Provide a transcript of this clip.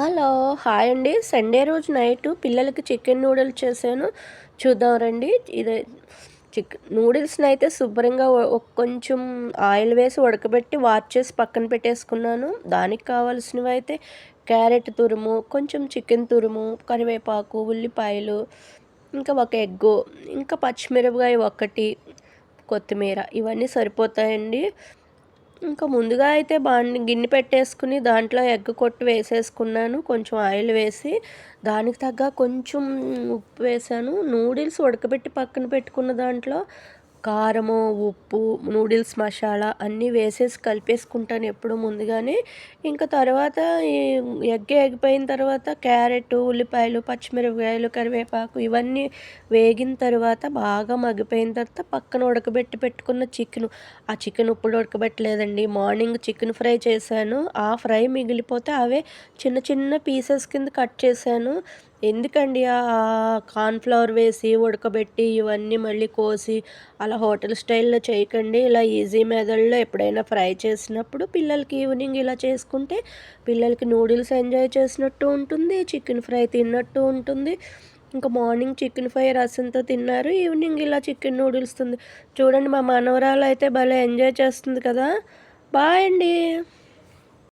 Hello! Hi అండి. Sunday రోజు night పిల్లలకి చికెన్ నూడిల్స్ చేశాను. చూద్దాం రండి. ఇది నూడిల్స్‌నైతే శుభ్రంగా కొంచెం ఆయిల్ వేసి ఉడకబెట్టి చేసి పక్కన పెట్టేసుకున్నాను. దానికి కావాల్సినవైతే క్యారెట్ తురుము, కొంచెం చికెన్ తురుము, కరివేపాకు, ఉల్లిపాయలు, ఇంకా ఒక ఎగ్గు, ఇంకా పచ్చిమిరపకాయ ఒకటి, కొత్తిమీర ఇవన్నీ సరిపోతాయండి. ఇంకా ముందుగా అయితే గిన్నె పెట్టేసుకుని దాంట్లో ఎగ్ కొట్టి వేసేసుకున్నాను. కొంచెం ఆయిల్ వేసి, దానికి తగ్గ కొంచెం ఉప్పు వేశాను. నూడిల్స్ ఉడకబెట్టి పక్కన పెట్టుకున్న దాంట్లో కారము, ఉప్పు, నూడిల్స్ మసాలా అన్నీ వేసేసి కలిపేసుకుంటాను ఎప్పుడు ముందుగానే. ఇంకా తర్వాత ఈ ఎగిపోయిన తర్వాత క్యారెట్, ఉల్లిపాయలు, పచ్చిమిరపకాయలు, కరివేపాకు ఇవన్నీ వేగిన తర్వాత బాగా మగ్గిపోయిన తర్వాత పక్కన ఉడకబెట్టి పెట్టుకున్న ఆ చికెన్ ఇప్పుడు ఉడకబెట్టలేదండి. మార్నింగ్ చికెన్ ఫ్రై చేశాను. ఆ ఫ్రై మిగిలిపోతే అవే చిన్న చిన్న పీసెస్ కింద కట్ చేశాను. ఎందుకండి కార్న్‌ఫ్లవర్ వేసి ఉడకబెట్టి ఇవన్నీ మళ్ళీ కోసి అలా హోటల్ స్టైల్‌లో చేయకండి. ఇలా ఈజీ మెథడ్‌లో ఎప్పుడైనా ఫ్రై చేసినప్పుడు పిల్లలకి ఈవినింగ్ ఇలా చేసుకుంటే పిల్లలకి నూడిల్స్ ఎంజాయ్ చేసినట్టు ఉంటుంది. చికెన్ ఫ్రై తిన్నట్టు ఉంటుంది. ఇంకా మార్నింగ్ చికెన్ ఫ్రై రసంతో తిన్నారు. ఈవినింగ్ ఇలా చికెన్ నూడిల్స్ చూడండి మా మనవరాలైతే భలే ఎంజాయ్ చేస్తుంది కదా! బాయ్ అండి.